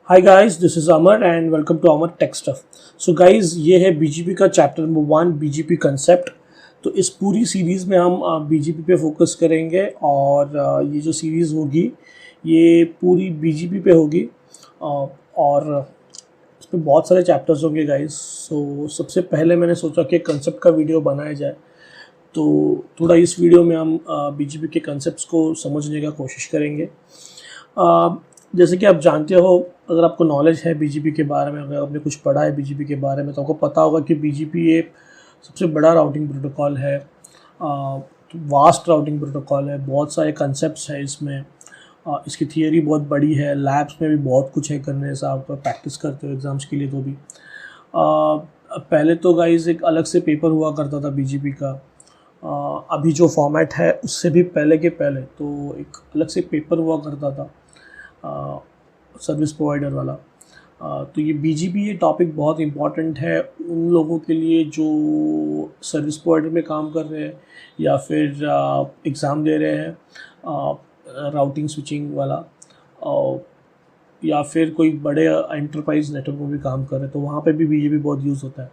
Hi guys, this is Amar and welcome to Amar tech stuff. So guys, ये है BGP का chapter number 1, BGP concept. तो इस पूरी सीरीज़ में हम बीजीपी पे फोकस करेंगे और ये जो सीरीज़ होगी ये पूरी बीजीपी पे होगी। और इसमें बहुत सारे चैप्टर्स होंगे गाइस। सो सबसे पहले मैंने सोचा कि कंसेप्ट का वीडियो बनाया जाए, तो थोड़ा इस वीडियो में हम बीजीपी के कंसेप्ट्स को समझने का कोशिश करेंगे। जैसे कि आप जानते हो, अगर आपको नॉलेज है बीजीपी के बारे में, अगर आपने कुछ पढ़ा है बीजीपी के बारे में, तो आपको पता होगा कि बीजीपी एक सबसे बड़ा राउटिंग प्रोटोकॉल है। वास्ट राउटिंग प्रोटोकॉल है, बहुत सारे कंसेप्ट्स हैं इसमें। इसकी थियरी बहुत बड़ी है, लैब्स में भी बहुत कुछ है करने से, आप प्रैक्टिस करते हो एग्ज़ाम्स के लिए तो भी। पहले तो गाइस एक अलग से पेपर हुआ करता था बीजीपी का। अभी जो फॉर्मेट है उससे भी पहले के पहले तो एक अलग से पेपर हुआ करता था, सर्विस प्रोवाइडर वाला। तो ये बीजीपी ये टॉपिक बहुत इम्पॉर्टेंट है उन लोगों के लिए जो सर्विस प्रोवाइडर में काम कर रहे हैं या फिर एग्ज़ाम दे रहे हैं राउटिंग स्विचिंग वाला, या फिर कोई बड़े एंटरप्राइज नेटवर्क में भी काम कर रहे हैं, तो वहाँ पे भी बीजीपी बहुत यूज़ होता है।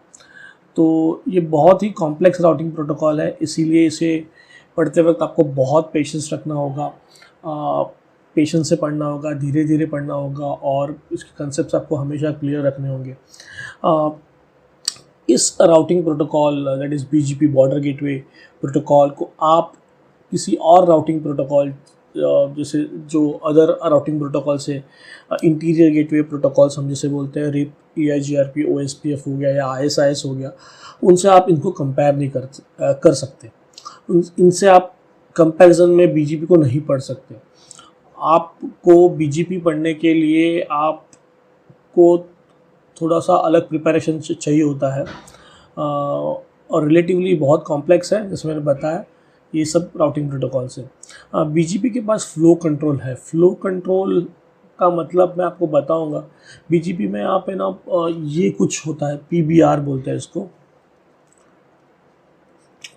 तो ये बहुत ही कॉम्प्लेक्स राउटिंग प्रोटोकॉल है, इसीलिए इसे पढ़ते वक्त आपको बहुत पेशेंस रखना होगा, पेशेंस से पढ़ना होगा, धीरे धीरे पढ़ना होगा, और इसके कंसेप्ट्स आपको हमेशा क्लियर रखने होंगे। इस routing protocol that is BGP border gateway protocol को आप किसी और राउटिंग प्रोटोकॉल जैसे जो अदर राउटिंग प्रोटोकॉल से इंटीरियर गेटवे प्रोटोकॉल्स हम जैसे बोलते हैं, रिप, EIGRP, OSPF हो गया या ISIS हो गया, उनसे आप इनको कंपेयर नहीं कर सकते। इनसे आप कंपैरिजन में बीजीपी को नहीं पढ़ सकते। आपको बीजीपी पढ़ने के लिए आपको थोड़ा सा अलग प्रिपरेशन चाहिए होता है, और रिलेटिवली बहुत कॉम्प्लेक्स है, जैसे मैंने बताया ये सब राउटिंग प्रोटोकॉल्स है। बीजीपी के पास फ़्लो कंट्रोल है। फ़्लो कंट्रोल का मतलब मैं आपको बताऊंगा। बीजीपी में आप है ना, ये कुछ होता है, PBR बोलते हैं इसको,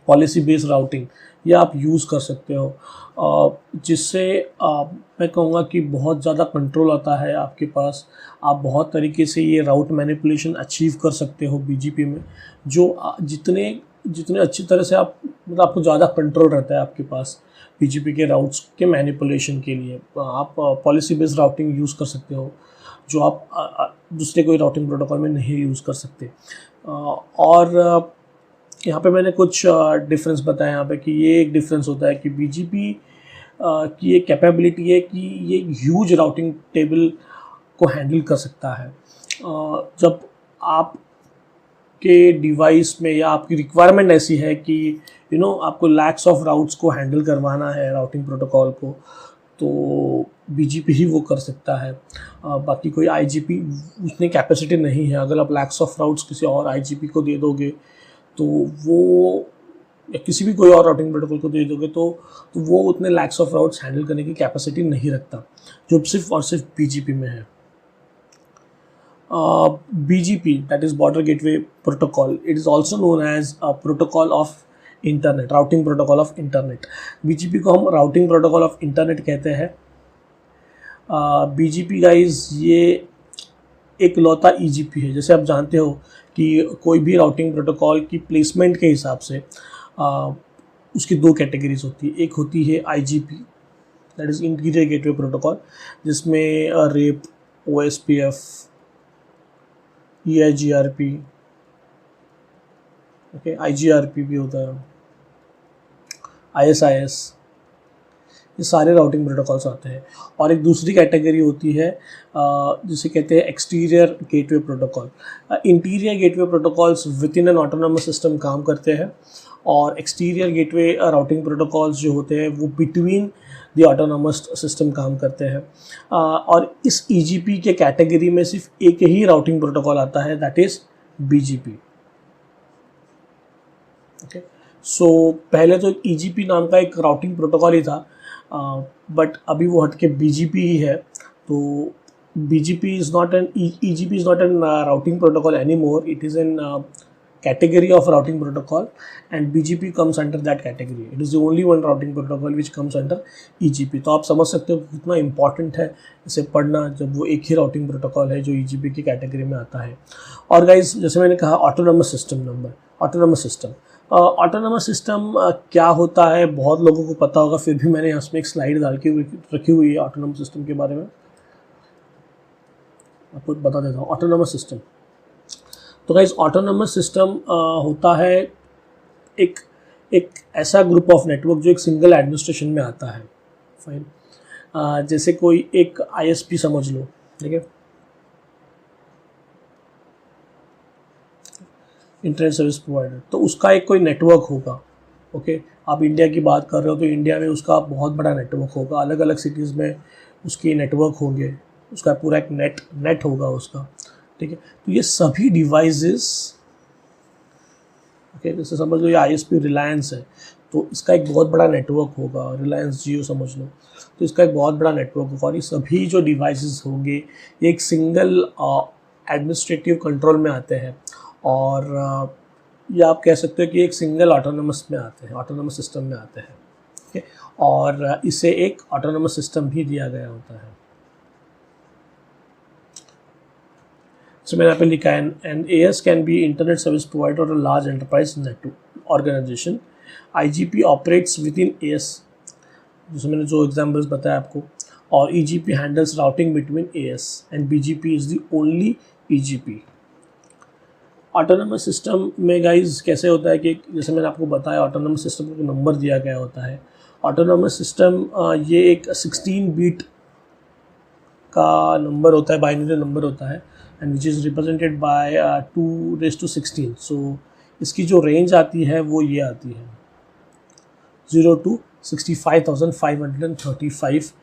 पॉलिसी बेस्ड राउटिंग, या आप यूज़ कर सकते हो, जिससे मैं कहूँगा कि बहुत ज़्यादा कंट्रोल आता है आपके पास। आप बहुत तरीके से ये राउट मैनिपुलेशन अचीव कर सकते हो बीजीपी में, जो जितने जितने अच्छी तरह से आप, मतलब आपको ज़्यादा कंट्रोल रहता है आपके पास बीजीपी के राउट्स के मैनिपुलेशन के लिए। आप पॉलिसी बेस्ड राउटिंग यूज़ कर सकते हो, जो आप दूसरे कोई राउटिंग प्रोटोकॉल में नहीं यूज़ कर सकते। और यहाँ पे मैंने कुछ डिफरेंस बताया यहाँ पे, कि ये एक डिफरेंस होता है कि बीजीपी की एक कैपेबिलिटी है कि ये ह्यूज राउटिंग टेबल को हैंडल कर सकता है। जब आपके डिवाइस में या आपकी रिक्वायरमेंट ऐसी है कि आपको लैक्स ऑफ राउट्स को हैंडल करवाना है राउटिंग प्रोटोकॉल को, तो बीजीपी ही वो कर सकता है। बाकी कोई आईजीपी उतनी कैपेसिटी नहीं है। अगर आप लैक्स ऑफ राउट्स किसी और आईजीपी को दे दोगे, तो वो, या किसी भी कोई और राउटिंग प्रोटोकॉल को दे दोगे, तो वो उतने लैक्स ऑफ राउट्स हैंडल करने की कैपेसिटी नहीं रखता, जो सिर्फ और सिर्फ बीजीपी में है। BGP, that is Border Gateway Protocol, it is also known as a protocol of internet, routing protocol of internet. BGP को हम राउटिंग प्रोटोकॉल ऑफ इंटरनेट कहते हैं। बीजीपी गाइज ये एक लौता ईजीपी है। जैसे आप जानते हो कि कोई भी राउटिंग प्रोटोकॉल की प्लेसमेंट के हिसाब से उसकी दो कैटेगरीज होती है। एक होती है IGP, that is interior gateway protocol, जिसमें RIP, OSPF, EIGRP, okay, IGRP भी होता है, ISIS, ये सारे राउटिंग प्रोटोकॉल्स आते हैं। और एक दूसरी कैटेगरी होती है जिसे कहते हैं exterior gateway protocol. Interior gateway protocols with in an autonomous system काम करते हैं, और एक्सटीरियर गेटवे राउटिंग प्रोटोकॉल्स जो होते हैं वो बिटवीन द ऑटोनोमस सिस्टम काम करते हैं। और इस EGP के कैटेगरी में सिर्फ एक ही राउटिंग प्रोटोकॉल आता है, दैट इज़ BGP। ओके, सो पहले तो EGP नाम का एक राउटिंग प्रोटोकॉल ही था, बट अभी वो हट के BGP ही है। तो BGP is not an EGP is not an routing protocol any more, it is an category of routing protocol and BGP comes under that category. It is the only one routing protocol which comes under EGP. तो आप समझ सकते हो कितना important है इसे पढ़ना जब वो एक ही routing protocol है जो EGP की कैटेगरी में आता है। और guys जैसे मैंने कहा autonomous system ऑटोनमस सिस्टम क्या होता है बहुत लोगों को पता होगा, फिर भी मैंने यहाँ में एक स्लाइड डाल के रखी हुई है ऑटोनमस सिस्टम के बारे में, आपको बता देता हूँ। ऑटोनमस सिस्टम तो गाइस ऑटोनमस सिस्टम होता है एक ऐसा ग्रुप ऑफ नेटवर्क जो एक सिंगल एडमिनिस्ट्रेशन में आता है। फाइन, जैसे कोई एक ISP समझ लो, ठीक है, इंटरनेट सर्विस प्रोवाइडर, तो उसका एक कोई नेटवर्क होगा। ओके, आप इंडिया की बात कर रहे हो तो इंडिया में उसका बहुत बड़ा नेटवर्क होगा, अलग अलग सिटीज़ में उसके नेटवर्क होंगे, उसका पूरा एक नेट होगा उसका, ठीक है। तो ये सभी डिवाइसेस, ओके, जैसे समझ लो ये ISP रिलायंस है तो इसका एक बहुत बड़ा नेटवर्क होगा, रिलायंस जियो समझ लो, तो इसका एक बहुत बड़ा नेटवर्क होगा। और ये सभी जो डिवाइसेस होंगे ये एक सिंगल एडमिनिस्ट्रेटिव कंट्रोल में आते हैं, और ये आप कह सकते हो कि एक सिंगल ऑटोनमस में आते हैं, ऑटोनमस सिस्टम में आते हैं, ठीक है। और इसे एक ऑटोनमस सिस्टम भी दिया गया होता है। So मैंने यहाँ पे लिखा है an AS can be internet service provider और large enterprise network organisation. IGP operates within AS, जैसे मैंने जो एग्जाम्पल्स बताया आपको, और EGP handles routing between AS and BGP is the only EGP। Autonomous system में गाइज कैसे होता है कि जैसे मैंने आपको बताया ऑटोनमस सिस्टम को नंबर दिया गया होता है। ऑटोनमस सिस्टम ये एक 16 बीट का नंबर होता है, बाइनरी नंबर होता है, and which is represented by 2⁻16। सो इसकी जो रेंज आती है वो ये आती है 0 to 65,535।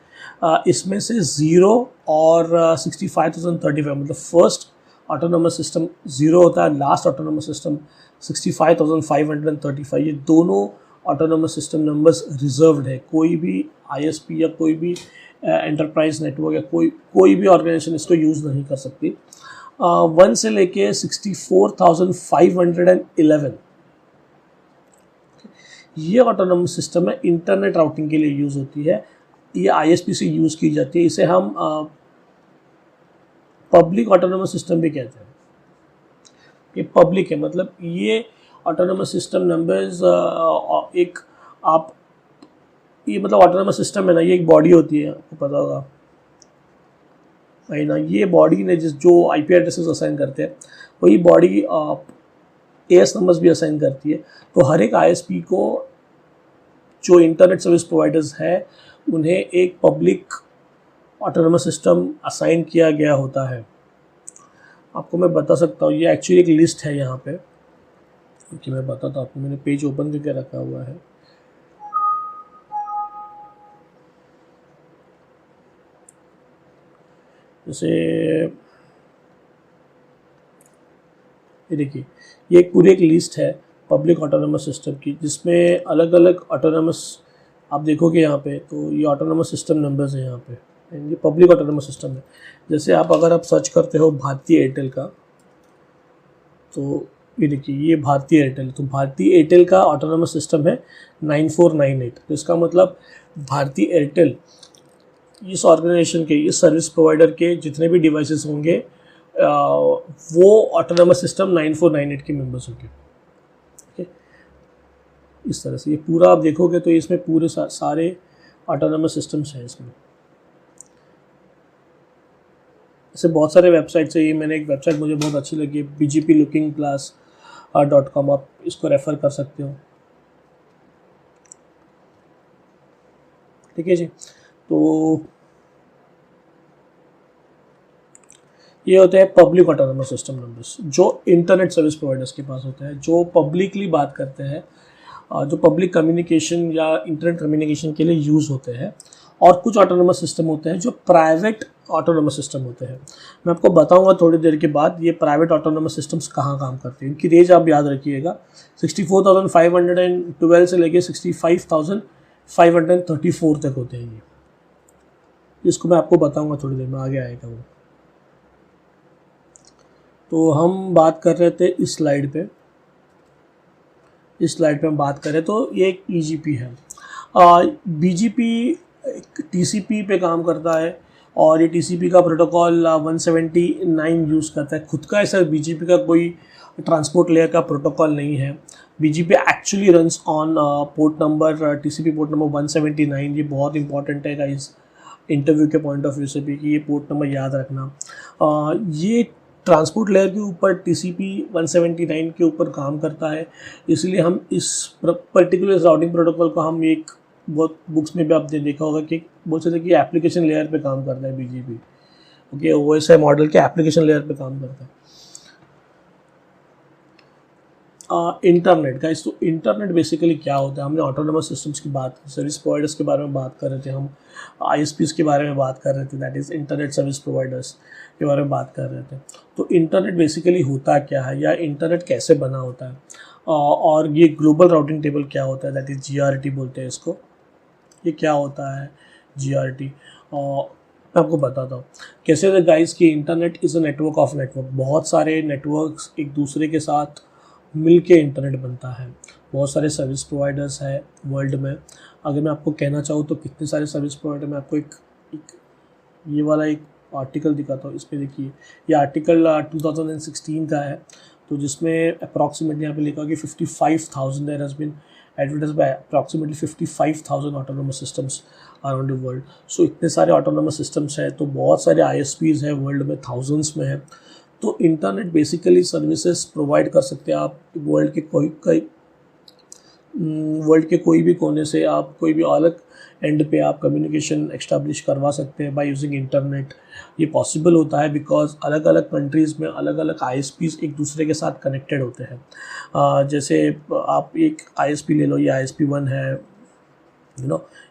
इसमें से 0 और 65,035 मतलब फर्स्ट ऑटोनमस सिस्टम 0 होता है, लास्ट ऑटोनमस सिस्टम 65,535। ये दोनों ऑटोनमस सिस्टम नंबर्स रिजर्व्ड है, कोई भी ISP या कोई भी एंटरप्राइज नेटवर्क या कोई भी ऑर्गेनाइजेशन इसको यूज़ नहीं कर सकती। 1 से लेके 64,511 ये ऑटोनमस सिस्टम है, इंटरनेट राउटिंग के लिए यूज़ होती है, ये ISP से यूज़ की जाती है। इसे हम पब्लिक ऑटोनमस सिस्टम भी कहते हैं। ये पब्लिक है, मतलब ये ऑटोनमस सिस्टम नंबर्स एक आप ये मतलब ऑटोनमस सिस्टम है ना, ये एक बॉडी होती है, आपको पता होगा है ना। ये बॉडी ने जो IP एड्रेसेस असाइन करते हैं वही बॉडी AS नंबर्स भी असाइन करती है। तो हर एक ISP को जो इंटरनेट सर्विस प्रोवाइडर्स है उन्हें एक पब्लिक ऑटोनमस सिस्टम असाइन किया गया होता है। आपको मैं बता सकता हूँ, ये एक्चुअली एक लिस्ट है यहाँ पे, क्योंकि मैं बताता हूँ आपको, मैंने पेज ओपन करके रखा हुआ है। जैसे ये देखिए, ये एक पूरी एक लिस्ट है पब्लिक ऑटोनमस सिस्टम की, जिसमें अलग अलग ऑटोनमस आप देखोगे यहाँ पे, तो ये ऑटोनमस सिस्टम नंबर्स हैं यहाँ पे, ये पब्लिक ऑटोनमस सिस्टम है। जैसे अगर आप सर्च करते हो भारतीय एयरटेल का, तो ये देखिए ये भारतीय एयरटेल, तो भारतीय एयरटेल का ऑटोनमस सिस्टम है 9498। तो इसका मतलब भारतीय एयरटेल इस ऑर्गेनाइजेशन के, इस सर्विस प्रोवाइडर के जितने भी डिवाइसेस होंगे वो ऑटोनमस सिस्टम 9498 के मेंबर्स होंगे, ठीक है। इस तरह से ये पूरा आप देखोगे तो इसमें पूरे सारे ऑटोनमस सिस्टम्स हैं इसमें। ऐसे बहुत सारे वेबसाइट्स है, ये मैंने एक वेबसाइट मुझे बहुत अच्छी लगी, bgplookingclass.com, आप इसको रेफ़र कर सकते हो, ठीक है जी। तो ये होते हैं पब्लिक ऑटोनमस सिस्टम नंबर्स जो इंटरनेट सर्विस प्रोवाइडर्स के पास होते हैं, जो पब्लिकली बात करते हैं, जो पब्लिक कम्युनिकेशन या इंटरनेट कम्युनिकेशन के लिए यूज़ होते हैं। और कुछ ऑटोनमस सिस्टम होते हैं जो प्राइवेट ऑटोनमस सिस्टम होते हैं। मैं आपको बताऊंगा थोड़ी देर के बाद ये प्राइवेट ऑटोनमस सिस्टम्स कहाँ काम करते हैं। इनकी रेंज आप याद रखिएगा, 64,512 से लेके 65,534 तक होते हैं ये। इसको मैं आपको बताऊंगा थोड़ी देर में, आगे आएगा वो। तो हम बात कर रहे थे इस स्लाइड पे इस स्लाइड पे हम बात करें तो ये एक EGP है। BGP TCP पे काम करता है और ये TCP का प्रोटोकॉल 179 यूज़ करता है। खुद का ऐसा BGP का कोई ट्रांसपोर्ट लेयर का प्रोटोकॉल नहीं है। BGP actually runs on port number TCP port number 179। ये बहुत इंपॉर्टेंट है गाइस इंटरव्यू के पॉइंट ऑफ व्यू से भी कि ये पोर्ट नंबर याद रखना। ये ट्रांसपोर्ट लेयर के ऊपर TCP 179 के ऊपर काम करता है, इसलिए हम इस पर्टिकुलर राउटिंग प्रोटोकॉल को हम एक बहुत बुक्स में भी आपने देखा होगा कि बोल सकते हैं कि एप्लीकेशन लेयर पे काम करता है BGP। ओके, OSI मॉडल के एप्लीकेशन लेयर पे काम करता है। इंटरनेट गाइस, तो इंटरनेट बेसिकली क्या होता है? हमने ऑटोनोमस सिस्टम्स की बात की, सर्विस प्रोवाइडर्स के बारे में बात कर रहे थे, हम ISPs के बारे में बात कर रहे थे, that is internet service providers के बारे में बात कर रहे थे। तो इंटरनेट बेसिकली होता क्या है या इंटरनेट कैसे बना होता है, और ये ग्लोबल राउटिंग टेबल क्या होता है, दैट इज़ GRT बोलते हैं इसको। ये क्या होता है GRT? मैं आपको बताता हूँ कैसे गाइस कि internet is a network of network. बहुत सारे नेटवर्क्स एक दूसरे के साथ मिल के इंटरनेट बनता है। बहुत सारे सर्विस प्रोवाइडर्स हैं वर्ल्ड में। अगर मैं आपको कहना चाहूँ तो कितने सारे सर्विस प्रोवाइडर, मैं आपको एक ये वाला एक आर्टिकल दिखाता हूँ। इस पर देखिए, ये आर्टिकल 2016 का है, तो जिसमें अप्रॉक्सीमेटली यहाँ पे लिखा कि 55,000 there has been advertised by approximately 55,000 autonomous systems around the world. So इतने सारे ऑटोनोमस सिस्टम्स हैं, तो बहुत सारे ISPs हैं वर्ल्ड में, थाउजेंड्स में है। तो इंटरनेट बेसिकली सर्विसेज प्रोवाइड कर सकते हैं आप वर्ल्ड के कोई भी कोने से, आप कोई भी अलग एंड पे आप कम्युनिकेशन एस्टैब्लिश करवा सकते हैं बाय यूजिंग इंटरनेट। ये पॉसिबल होता है बिकॉज अलग अलग कंट्रीज़ में अलग अलग ISPs एक दूसरे के साथ कनेक्टेड होते हैं। जैसे आप एक ISP ले लो, ये ISP 1 है,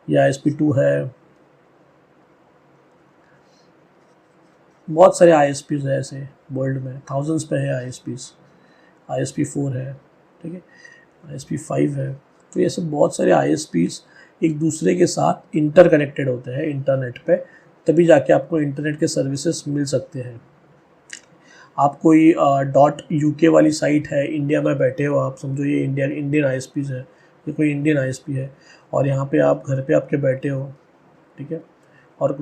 ये ISP 2 है, बहुत सारे ISPs हैं ऐसे वर्ल्ड में, थाउजेंड्स पे है ISP 4 है, ठीक है, ISP 5 है। तो ये सब बहुत सारे ISPs एक दूसरे के साथ इंटरकनेक्टेड होते हैं इंटरनेट पे, तभी जाके आपको इंटरनेट के सर्विसेज मिल सकते हैं। आप कोई .UK वाली साइट है, इंडिया में बैठे हो आप, समझो ये इंडियन ISPs है, ये कोई इंडियन ISP है और यहाँ पे आप घर पे आपके बैठे हो, ठीक है, और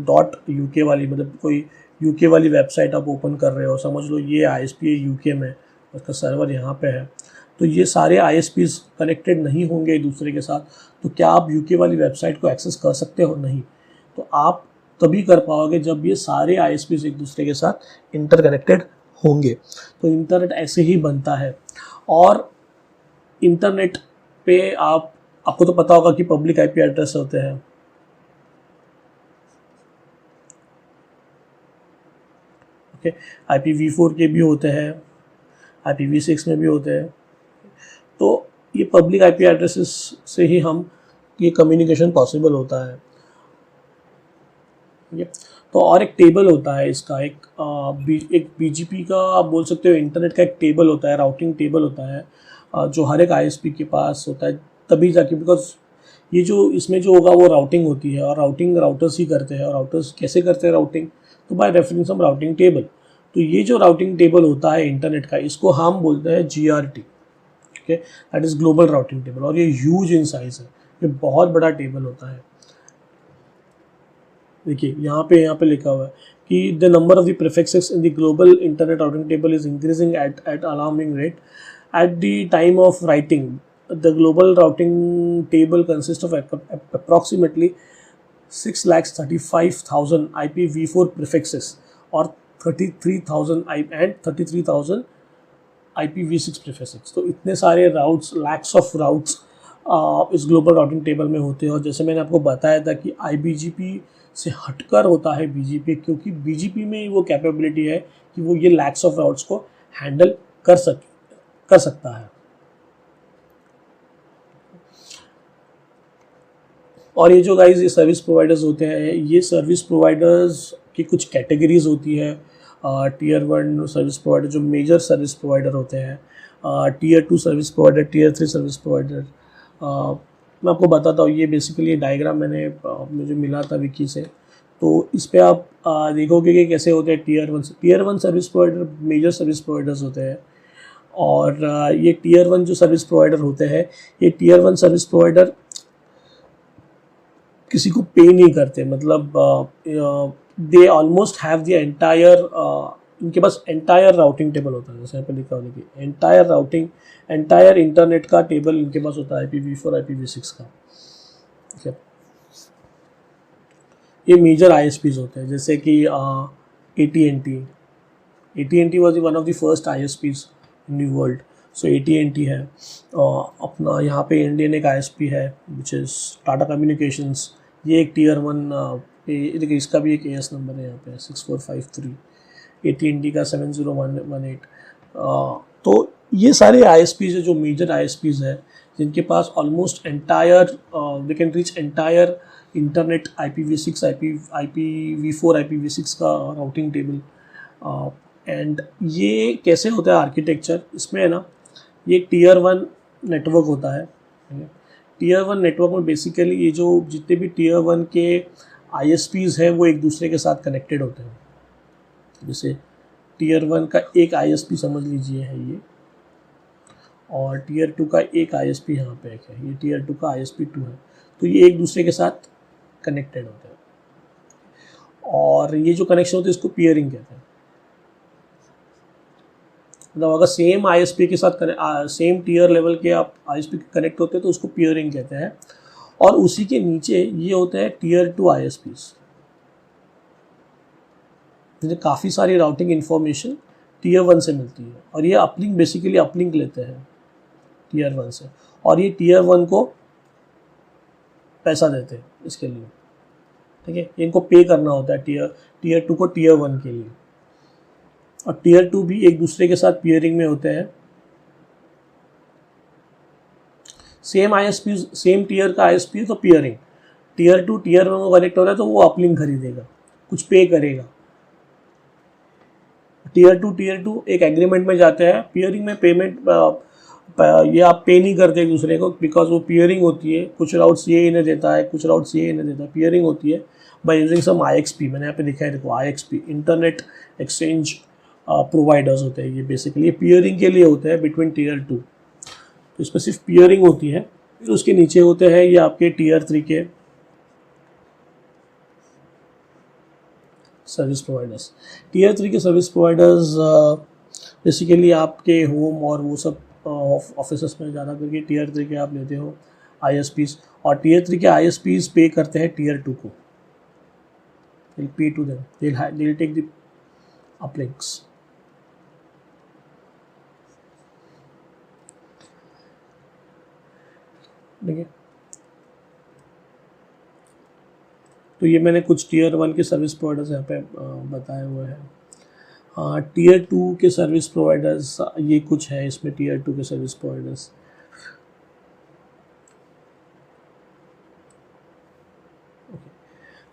.UK वाली मतलब कोई UK वाली वेबसाइट आप ओपन कर रहे हो, समझ लो ये ISP है UK में, उसका सर्वर यहाँ पे है। तो ये सारे ISPs कनेक्टेड नहीं होंगे एक दूसरे के साथ, तो क्या आप UK वाली वेबसाइट को एक्सेस कर सकते हो? नहीं। तो आप तभी कर पाओगे जब ये सारे ISPs एक दूसरे के साथ इंटरकनेक्टेड होंगे। तो इंटरनेट ऐसे ही बनता है। और इंटरनेट पे आपको तो पता होगा कि पब्लिक IP एड्रेस होते हैं, ओके, IPv4 के भी होते हैं, IPv6 में भी होते हैं। तो ये पब्लिक IP एड्रेसेस से ही हम ये कम्युनिकेशन पॉसिबल होता है। तो और एक टेबल होता है इसका, एक BGP का आप बोल सकते हो इंटरनेट का एक टेबल होता है, राउटिंग टेबल होता है, जो हर एक ISP के पास होता है, तभी जाके, बिकॉज ये जो इसमें जो होगा वो राउटिंग होती है और राउटिंग राउटर्स ही करते हैं। और राउटर्स कैसे करते हैं राउटिंग? तो बाय रेफरेंस हम राउटिंग टेबल। तो ये जो राउटिंग टेबल होता है इंटरनेट का, इसको हम बोलते हैं GRT, okay, that is global routing table. और ये ह्यूज इन साइज है, ये बहुत बड़ा टेबल होता है। देखिए यहाँ पे लिखा हुआ है कि the number of the prefixes in the global internet routing table is increasing at alarming rate. At the time of writing the global routing table consist of approximately 6,35,000 IPv4 prefixes और 33,000 IPv6 prefixes। तो इतने सारे routes, lakhs of routes इस global routing table में होते हैं। और जैसे मैंने आपको बताया था कि IBGP से हटकर होता है BGP, क्योंकि BGP में वो कैपेबिलिटी है कि वो ये लैक्स ऑफ राउट्स को हैंडल कर सकता है। और ये जो गाइस ये सर्विस प्रोवाइडर्स होते हैं, ये सर्विस प्रोवाइडर्स की कुछ कैटेगरीज होती है। Tier 1 सर्विस प्रोवाइडर जो मेजर सर्विस प्रोवाइडर होते हैं, Tier 2 service provider, Tier 3 service provider. मैं आपको बताता हूँ, ये बेसिकली ये डायग्राम मुझे मिला था विकी से, तो इस पर आप देखोगे कि कैसे होते हैं Tier 1 service provider, major service providers होते हैं। और ये टीयर 1 जो सर्विस प्रोवाइडर होते हैं, ये टीयर 1 सर्विस प्रोवाइडर किसी को पे नहीं करते, मतलब they almost have the entire, इनके पास एंटायर राउटिंग टेबल होता है, जैसे यहाँ पे लिखा होने की एंटायर राउटिंग, एंटायर इंटरनेट का टेबल इनके पास होता है IPv4 IPv6 का। ठीक है, ये मेजर ISPs होते हैं, जैसे कि AT&T was one of the first ISPs in the world. So AT&T है, अपना यहाँ पे इंडियन एक ISP है विच इज़ टाटा कम्युनिकेशंस, ये एक टीयर 1 देखिए इसका भी एक AS नंबर है यहाँ पे 6453, AT&T का 70118। तो ये सारे ISPs है जो मेजर ISPs है, जिनके पास almost entire they can reach entire internet IPv6 IPv4 IPv6 का राउटिंग टेबल। एंड ये कैसे होता है आर्किटेक्चर, इसमें है ना, ये टीयर 1 नेटवर्क होता है। टीयर 1 नेटवर्क में बेसिकली ये जो जितने भी टीयर 1 के ISPs हैं वो एक दूसरे के साथ कनेक्टेड होते हैं। जैसे टीयर 1 का एक ISP समझ लीजिए है ये, और टीयर 2 का एक ISP यहाँ पे एक है, ये टीयर 2 का ISP 2 है, तो ये एक दूसरे के साथ कनेक्टेड होते हैं। और ये जो कनेक्शन होते हैं इसको पियरिंग कहते हैं। मतलब अगर सेम ISP के साथ सेम टीयर लेवल के आप ISP कनेक्ट होते हैं तो उसको पियरिंग कहते हैं। और उसी के नीचे ये होते हैं टीयर 2 ISPs, जिन्हें काफ़ी सारी राउटिंग इन्फॉर्मेशन टीयर 1 से मिलती है, और ये अपलिंक बेसिकली अपलिंक लेते हैं टीयर 1 से, और ये टीयर 1 को पैसा देते हैं इसके लिए। ठीक है, इनको पे करना होता है टीयर 2 को टीयर 1 के लिए, और टीयर 2 भी एक दूसरे के साथ पियरिंग में होते हैं। सेम ISP सेम टीयर का ISP है तो पियरिंग, टीयर 2 टीयर 1 को कनेक्ट हो रहा है तो वो अपलिंक खरीदेगा, कुछ पे करेगा। टीयर 2 एक एग्रीमेंट में जाते हैं, पियरिंग में पेमेंट ये आप पे नहीं करते एक दूसरे को, बिकॉज वो पियरिंग होती है, कुछ राउट्स ये इन्हें देता है, कुछ राउट्स ये इन्हें देता है, पियरिंग होती है बाय यूजिंग सम IXP। मैंने यहाँ पे लिखा है देखो, IXP इंटरनेट एक्सचेंज प्रोवाइडर्स होते हैं, ये बेसिकली पियरिंग के लिए होते हैं बिटवीन टीयर 2। तो इसमें सिर्फ पियरिंग होती है। फिर उसके नीचे होते हैं ये आपके टीयर 3 के सर्विस प्रोवाइडर्स। टीयर 3 के सर्विस प्रोवाइडर्स बेसिकली आपके होम और वो सब ऑफिस में ज़्यादा करके टीयर 3 के आप लेते हो ISPs, और टीयर 3 के ISPs पे करते हैं टीयर 2 को, they'll pay to them, they'll take the uplinks। ठीक है, तो ये मैंने कुछ टीयर 1 के सर्विस प्रोवाइडर्स यहाँ पे बताए हुए हैं। टीयर 2 के सर्विस प्रोवाइडर्स ये कुछ है इसमें, टीयर 2 के service providers.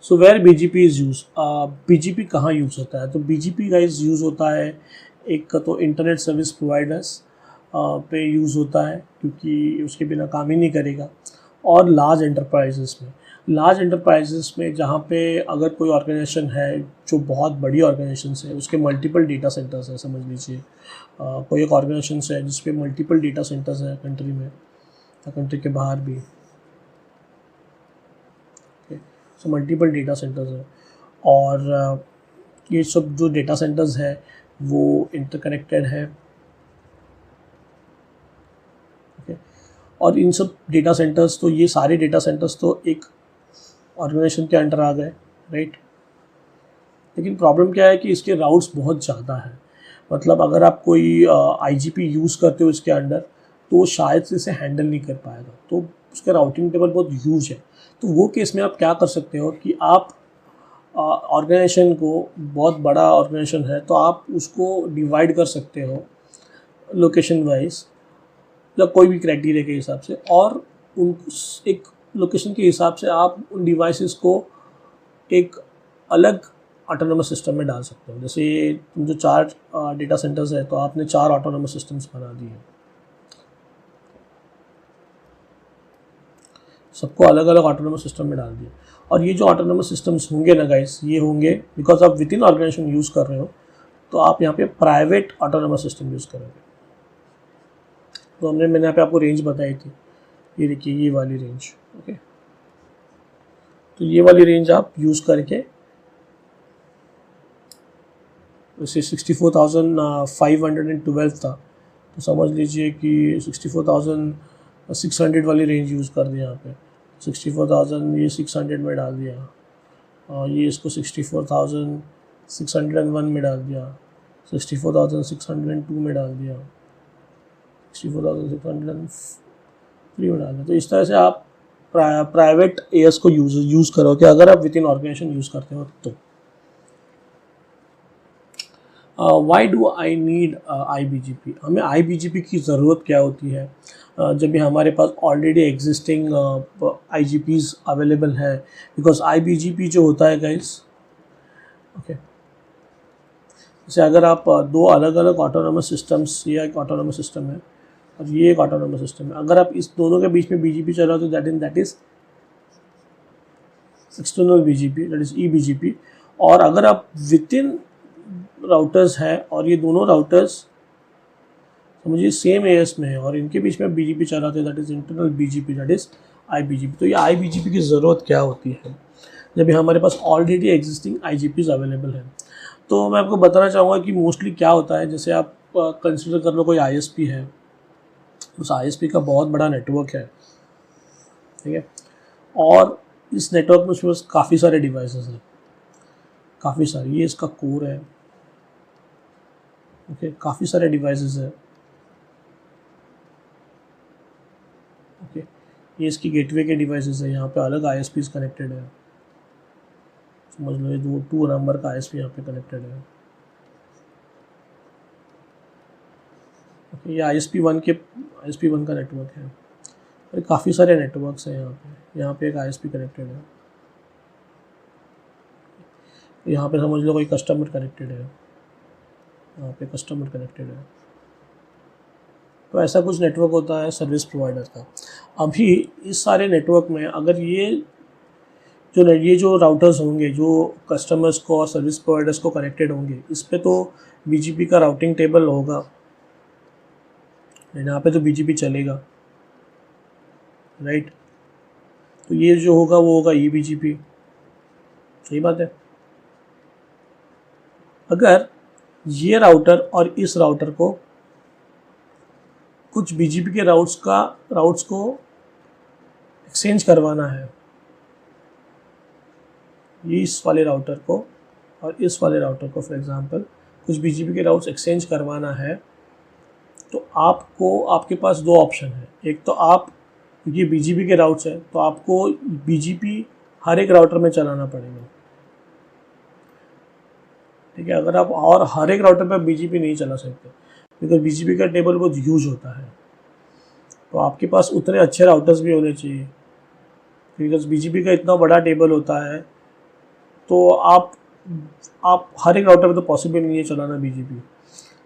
So where BGP is use, BGP कहाँ यूज़ होता है? तो BGP गाइस यूज़ होता है एक तो इंटरनेट सर्विस प्रोवाइडर्स पे यूज़ होता है, क्योंकि उसके बिना काम ही नहीं करेगा, और लार्ज एंटरप्राइजेस में जहाँ पे अगर कोई ऑर्गेनाइजेशन है जो बहुत बड़ी ऑर्गेनाइजेशन है, उसके मल्टीपल डेटा सेंटर्स हैं, समझ लीजिए कोई एक ऑर्गेनाइजेशन है जिस पे मल्टीपल डेटा सेंटर्स हैं कंट्री में या कंट्री के बाहर भी, सो मल्टीपल डेटा सेंटर्स हैं, और ये सब जो डेटा सेंटर्स है वो इंटरकनेक्टेड है। और इन सब डेटा सेंटर्स, तो ये सारे डेटा सेंटर्स तो एक ऑर्गेनाइजेशन के अंडर आ गए, राइट। लेकिन प्रॉब्लम क्या है कि इसके राउट्स बहुत ज़्यादा है, मतलब अगर आप कोई IGP यूज़ करते हो इसके अंडर तो शायद से इसे हैंडल नहीं कर पाएगा, तो उसका राउटिंग टेबल बहुत ह्यूज है। तो वो केस में आप क्या कर सकते हो कि आप ऑर्गेनाइजेशन को, बहुत बड़ा ऑर्गेनाइजेशन है तो आप उसको डिवाइड कर सकते हो लोकेशन वाइज या कोई भी क्राइटेरिया के हिसाब से, और उन एक लोकेशन के हिसाब से आप उन डिवाइसेस को एक अलग ऑटोनोमस सिस्टम में डाल सकते हो। जैसे तुम जो 4 डेटा सेंटर्स है तो आपने 4 ऑटोनोमस सिस्टम्स बना दिए, सबको अलग अलग ऑटोनोमस सिस्टम में डाल दिया। और ये जो ऑटोनोमस सिस्टम्स होंगे ना गाइस, ये होंगे बिकॉज आप विद इन ऑर्गेनाइजेशन यूज़ कर रहे हो, तो आप यहाँ पे प्राइवेट ऑटोनोमस सिस्टम यूज़ करोगे। तो मैंने यहाँ पे आपको रेंज बताई थी, ये देखिए ये वाली रेंज। ओके, तो ये वाली रेंज आप यूज़ करके, वैसे 64,512 था, तो समझ लीजिए कि 64,600 वाली रेंज यूज़ कर दिया यहाँ पे। 64,000 ये 600 में डाल दिया, और ये इसको 64,601 में डाल दिया, 64,602 में डाल दिया, 64,603 में डाल दिया। तो इस तरह से आप प्राइवेट एयर्स को यूज़ करोगे अगर आप विद इन ऑर्गेनाइजेशन यूज़ करते हो तो। Why do I need IBGP? हमें IBGP की ज़रूरत क्या होती है? जब भी हमारे पास ऑलरेडी एग्जिस्टिंग IGPs अवेलेबल है, बिकॉज IBGP जो होता है गाइस, ओके, जैसे अगर आप दो अलग अलग ऑटोनोमस सिस्टम्स, ये एक ऑटोनोमस सिस्टम है और ये एक ऑटोनोमस सिस्टम है, अगर आप इस दोनों के बीच में BGP चला तो that is external BGP, that is EBGP। और अगर आप विद इन राउटर्स है और ये दोनों राउटर्स समझिए सेम एएस में है और इनके बीच में BGP चलाते हैं, that is internal BGP, that is IBGP। तो ये IBGP की ज़रूरत क्या होती है जब हमारे पास ऑलरेडी एग्जिस्टिंग IGPs अवेलेबल है? तो मैं आपको बताना चाहूँगा कि मोस्टली क्या होता है, जैसे आप कंसिडर कर लो कोई ISP है, उस ISP का बहुत बड़ा नेटवर्क है, ठीक है, और इस नेटवर्क में उसके पास काफ़ी सारे डिवाइसेस हैं, काफ़ी सारे, ये इसका कोर है, ओके, काफ़ी सारे डिवाइसेस है, ओके, ये इसकी गेटवे के डिवाइसेस है, यहाँ पे अलग ISPs कनेक्टेड है, समझ लो ये 2 नंबर का ISP यहाँ पे कनेक्टेड है, ओके, ये ISP1 का नेटवर्क है, और काफ़ी सारे नेटवर्क्स हैं यहाँ पे एक ISP कनेक्टेड है, यहाँ पे समझ लो कोई कस्टमर कनेक्टेड है, यहाँ पे कस्टमर कनेक्टेड है। तो ऐसा कुछ नेटवर्क होता है सर्विस प्रोवाइडर का। अभी इस सारे नेटवर्क में अगर ये जो राउटर्स होंगे जो कस्टमर्स को और सर्विस प्रोवाइडर्स को कनेक्टेड होंगे, इस पे तो BGP का राउटिंग टेबल होगा, यहाँ पे तो BGP चलेगा, राइट। तो ये जो होगा वो होगा EBGP, सही बात है। अगर ये राउटर और इस राउटर को कुछ BGP के राउट्स को एक्सचेंज करवाना है, ये इस वाले राउटर को और इस वाले राउटर को फॉर एग्जांपल कुछ BGP के राउट्स एक्सचेंज करवाना है, तो आपके पास 2 ऑप्शन है। एक तो आप, ये BGP के राउट्स है तो आपको BGP हर एक राउटर में चलाना पड़ेगा, ठीक है। अगर आप और हर एक राउटर पर BGP नहीं चला सकते बिकॉज BGP का टेबल बहुत ह्यूज होता है, तो आपके पास उतने अच्छे राउटर्स भी होने चाहिए, बिकॉज BGP का इतना बड़ा टेबल होता है, तो आप हर एक राउटर में तो पॉसिबल नहीं है चलाना BGP।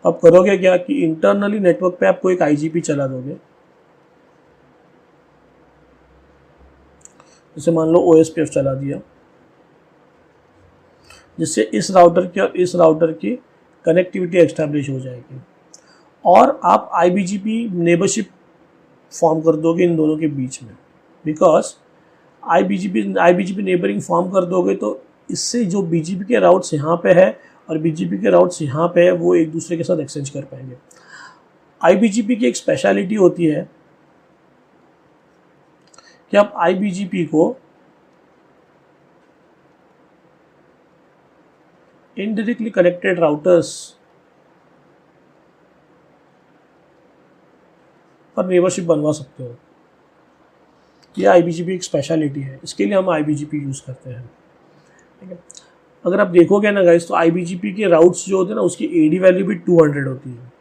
आप करोगे क्या कि इंटरनली नेटवर्क पे आपको एक IGP चला दोगे, जैसे मान लो OSPF चला दिया, जिससे इस राउटर की और इस राउटर की कनेक्टिविटी एस्टैब्लिश हो जाएगी, और आप IBGP नेबरशिप फॉर्म कर दोगे इन दोनों के बीच में, बिकॉज IBGP नेबरिंग फॉर्म कर दोगे तो इससे जो BGP के राउट्स यहाँ पे है और BGP के राउट्स यहाँ पे है वो एक दूसरे के साथ एक्सचेंज कर पाएंगे। IBGP की एक स्पेशलिटी होती है कि आप IBGP को इनडायरेक्टली कनेक्टेड राउटर्स पर नेबरशिप बनवा सकते हो। यह IBGP एक स्पेशलिटी है, इसके लिए हम IBGP यूज़ करते हैं, ठीक है। अगर आप देखोगे ना गाइस, तो IBGP के राउट्स जो होते हैं ना उसकी AD वैल्यू भी 200 होती है,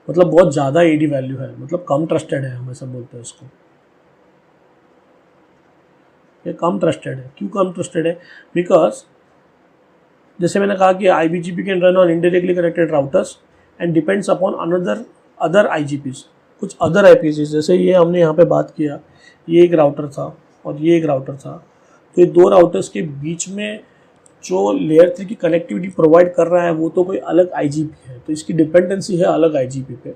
मतलब बहुत ज़्यादा AD वैल्यू है, मतलब कम ट्रस्टेड है, हम ऐसा बोलते हैं इसको, ये कम ट्रस्टेड है। क्यों कम ट्रस्टेड है? बिकॉज जैसे मैंने कहा कि IBGP can run on indirectly connected routers and depends upon other IGPs, कुछ अदर IPs, जैसे ये हमने यहाँ पे बात किया, ये एक राउटर था और ये एक राउटर था, तो ये 2 राउटर्स के बीच में जो लेयर 3 की कनेक्टिविटी प्रोवाइड कर रहा है वो तो कोई अलग IGP है, तो इसकी डिपेंडेंसी है अलग IGP पे।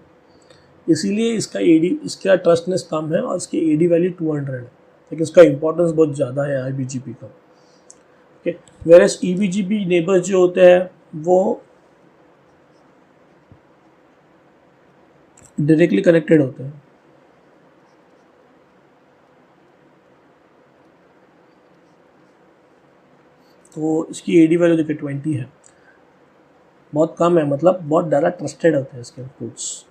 इसीलिए इसका एडी, इसका ट्रस्टनेस कम है और इसकी एडी वैल्यू 200 है, लेकिन इसका इंपॉर्टेंस बहुत ज़्यादा है IBGP का। ओके, वेरएस EBGP नेबर्स जो होते हैं वो डायरेक्टली कनेक्टेड होते हैं। तो इसकी एडी वैल्यू देखिए 20 है, बहुत कम है, मतलब बहुत ज़्यादा ट्रस्टेड होते हैं इसके टूल्स।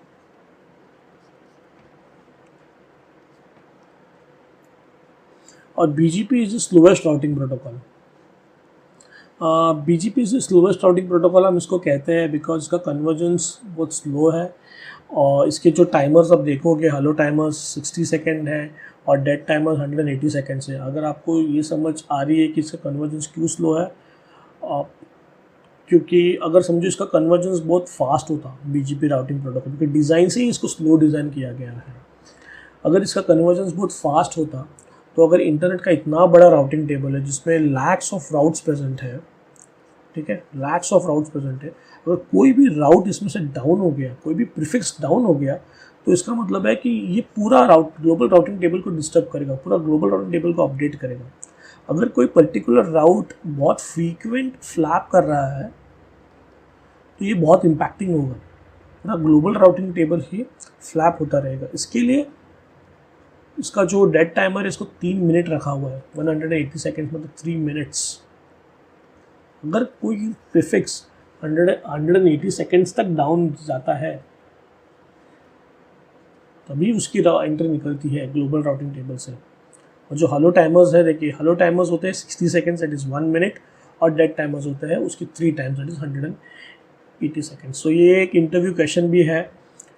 और BGP is the slowest routing protocol. BGP is the slowest routing protocol हम इसको कहते हैं बिकॉज इसका कन्वर्जेंस बहुत स्लो है और इसके जो टाइमर्स आप देखोगे, हेलो टाइमर्स 60 सेकेंड है और डेड टाइमर्स 180 सेकेंड्स है। अगर आपको ये समझ आ रही है कि इसका कन्वर्जेंस क्यों स्लो है, क्योंकि अगर समझो इसका कन्वर्जेंस बहुत फास्ट होता BGP राउटिंग प्रोटोकॉल, क्योंकि डिज़ाइन से ही इसको स्लो डिज़ाइन किया गया है। अगर इसका कन्वर्जेंस बहुत फास्ट होता तो अगर इंटरनेट का इतना बड़ा राउटिंग टेबल है जिसमें लैक्स ऑफ राउट्स प्रेजेंट है, ठीक है, लैक्स ऑफ राउट्स प्रेजेंट है, अगर कोई भी राउट इसमें से डाउन हो गया, कोई भी प्रीफिक्स डाउन हो गया, तो इसका मतलब है कि ये पूरा ग्लोबल राउटिंग टेबल को डिस्टर्ब करेगा, पूरा ग्लोबल राउटिंग टेबल को अपडेट करेगा। अगर कोई पर्टिकुलर राउट बहुत फ्रीक्वेंट फ्लैप कर रहा है तो ये बहुत इम्पैक्टिंग होगा, पूरा ग्लोबल राउटिंग टेबल ही फ्लैप होता रहेगा। इसके लिए इसका जो डेड टाइमर है इसको 3 मिनट रखा हुआ है, 180 सेकेंड मतलब 3 मिनट्स। अगर कोई प्रीफिक्स 180 सेकेंड्स तक डाउन जाता है तभी उसकी एंट्री निकलती है ग्लोबल राउटिंग टेबल से। और जो हेलो टाइमर्स है, देखिए हेलो टाइमर्स होते हैं 60 सेकेंड्स दैट इज़ 1 मिनट और डेड टाइमर्स होते हैं उसकी 3 टाइम्स दैट इज़ 180 सेकेंड्स। सो ये एक इंटरव्यू क्वेश्चन भी है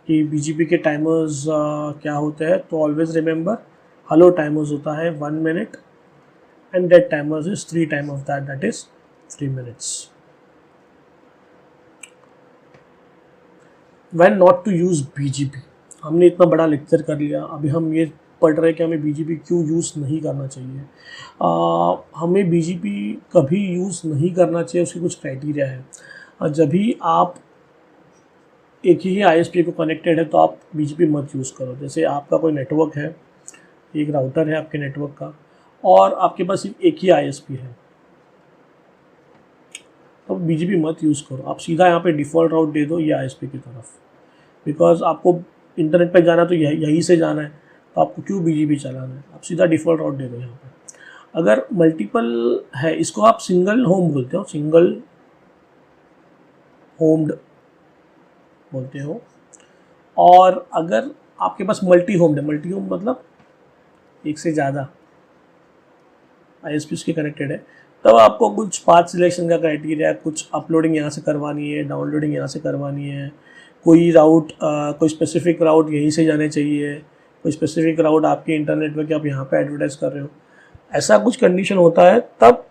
कि BGP के टाइमर्स क्या होते हैं, तो ऑलवेज रिमेंबर हेलो टाइमर्स होता है 1 minute and dead timers is 3 time of that is 3 minutes. When not to use BGP, हमने इतना बड़ा लेक्चर कर लिया, अभी हम ये पढ़ रहे हैं कि हमें BGP क्यों यूज़ नहीं करना चाहिए। हमें BGP कभी यूज़ नहीं करना चाहिए, उसकी कुछ क्राइटेरिया है। जब भी आप एक ही ISP को कनेक्टेड है तो आप BGP मत यूज़ करो। जैसे आपका कोई नेटवर्क है, एक राउटर है आपके नेटवर्क का और आपके पास सिर्फ एक ही ISP है, तो BGP मत यूज़ करो। आप सीधा यहाँ पे डिफ़ॉल्ट राउट दे दो ये ISP की तरफ, बिकॉज आपको इंटरनेट पे जाना तो यहीं से जाना है, तो आपको क्यों BGP चलाना है, आप सीधा डिफ़ॉल्ट राउट दे दो यहाँ पे। अगर मल्टीपल है, इसको आप सिंगल होम बोलते हो, सिंगल होम्ड बोलते हो। और अगर आपके पास मल्टी होम है, मल्टी होम मतलब एक से ज़्यादा ISPs के कनेक्टेड है, तब आपको कुछ पाथ सिलेक्शन का क्राइटेरिया, कुछ अपलोडिंग यहाँ से करवानी है, डाउनलोडिंग यहाँ से करवानी है, कोई राउट कोई स्पेसिफिक राउट यहीं से जाने चाहिए, कोई स्पेसिफिक राउट आपके इंटरनेट पर कि आप यहाँ पे एडवर्टाइज कर रहे हो, ऐसा कुछ कंडीशन होता है तब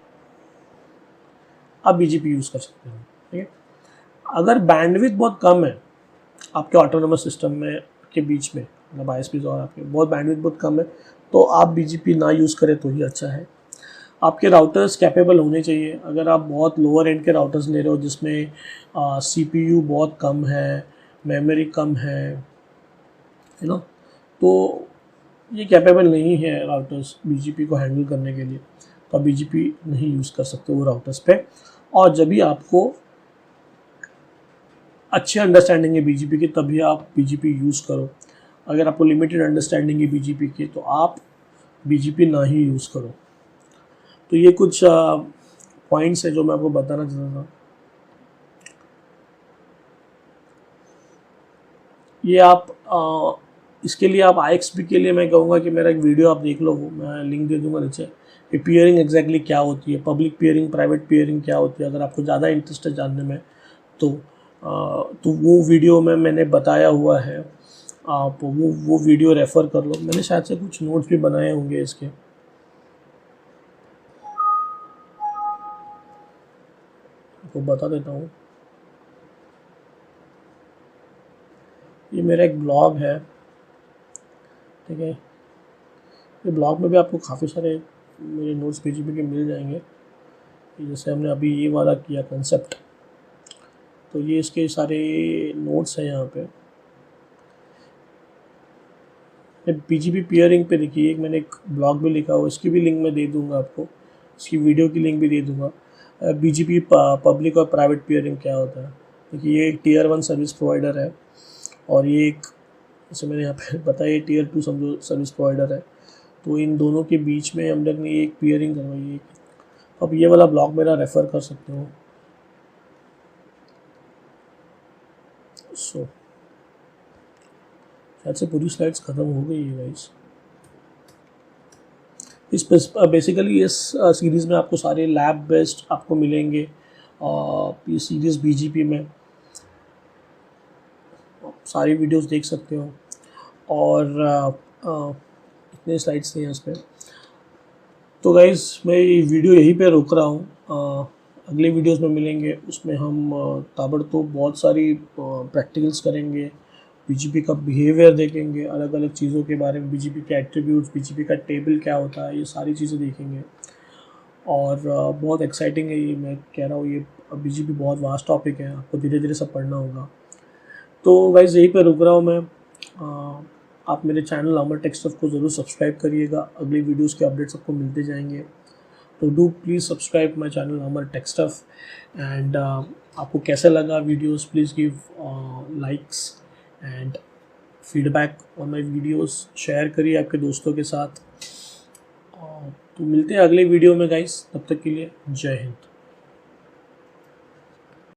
आप BGP यूज़ कर सकते हो। ठीक है, अगर बैंडविड्थ बहुत कम है आपके ऑटोनोमस सिस्टम में के बीच में, मतलब ISPs और आपके बहुत बैंडविड्थ बहुत कम है, तो आप BGP ना यूज़ करें तो ही अच्छा है। आपके राउटर्स कैपेबल होने चाहिए। अगर आप बहुत लोअर एंड के राउटर्स ले रहे हो जिसमें CPU बहुत कम है, मेमोरी कम है, यू नो, तो ये कैपेबल नहीं है राउटर्स BGP को हैंडल करने के लिए, तो आप BGP नहीं यूज़ कर सकते वो राउटर्स पे। और जब भी आपको अच्छी अंडरस्टैंडिंग है BGP की तभी आप BGP यूज़ करो। अगर आपको लिमिटेड अंडरस्टैंडिंग है BGP की तो आप BGP ना ही यूज़ करो। तो ये कुछ पॉइंट्स है जो मैं आपको बताना चाहता था। ये आप इसके लिए आप IXP के लिए मैं कहूँगा कि मेरा एक वीडियो आप देख लो, मैं लिंक दे दूँगा नीचे, कि पियरिंग एग्जैक्टली क्या होती है, पब्लिक पियरिंग, प्राइवेट पियरिंग क्या होती है। अगर आपको ज़्यादा इंटरेस्ट है जानने में तो वो वीडियो में मैंने बताया हुआ है, आप वो वीडियो रेफ़र कर लो। मैंने शायद से कुछ नोट्स भी बनाए होंगे इसके, आपको बता देता हूँ। ये मेरा एक ब्लॉग है, ठीक है, ये ब्लॉग में भी आपको काफ़ी सारे मेरे नोट्स BGP के मिल जाएंगे। जैसे हमने अभी ये वाला किया कंसेप्ट, तो ये इसके सारे नोट्स हैं यहाँ पे। बीजीपी पियरिंग पे देखिए, एक मैंने एक ब्लॉग भी लिखा हुआ, इसकी भी लिंक मैं दे दूंगा आपको, इसकी वीडियो की लिंक भी दे दूंगा। बीजीपी पब्लिक और प्राइवेट पियरिंग क्या होता है। देखिए ये एक टियर 1 सर्विस प्रोवाइडर है और ये एक, जैसे मैंने यहाँ पे बताया, ये टियर 2 समझो सर्विस प्रोवाइडर है। तो इन दोनों के बीच में हम लोग ने एक पियरिंग करवाई है। अब ये वाला ब्लॉग मेरा रेफ़र कर सकते हो। सो शायद से पूरी स्लाइड्स ख़त्म हो गई है गाइस। इस बेसिकली इस सीरीज़ में आपको सारे लैब बेस्ड आपको मिलेंगे। ये सीरीज़ बीजीपी में सारी वीडियोस देख सकते हो और इतने स्लाइड्स थे इस पर। तो गाइज़ मैं ये वीडियो यहीं पे रोक रहा हूँ। अगले वीडियोस में मिलेंगे, उसमें हम ताबड़तोड़ बहुत सारी प्रैक्टिकल्स करेंगे, बीजीपी का बिहेवियर देखेंगे, अलग अलग चीज़ों के बारे में, बीजीपी के एट्रीब्यूट्स, बीजीपी का टेबल क्या होता है, ये सारी चीज़ें देखेंगे। और बहुत एक्साइटिंग है ये, मैं कह रहा हूँ, ये बीजीपी बहुत वास्ट टॉपिक है, आपको धीरे धीरे सब पढ़ना होगा। तो गाइस यहीं पे रुक रहा हूँ मैं। आप मेरे चैनल अमर टेक स्टफ को ज़रूर सब्सक्राइब करिएगा, अगली वीडियोस के अपडेट्स आपको मिलते जाएंगे। तो do please subscribe my channel Amar tech stuff. And आपको कैसा लगा videos, please give likes and feedback on my videos, share करिए आपके दोस्तों के साथ। तो मिलते हैं अगले वीडियो में गाइस, तब तक के लिए जय हिंद।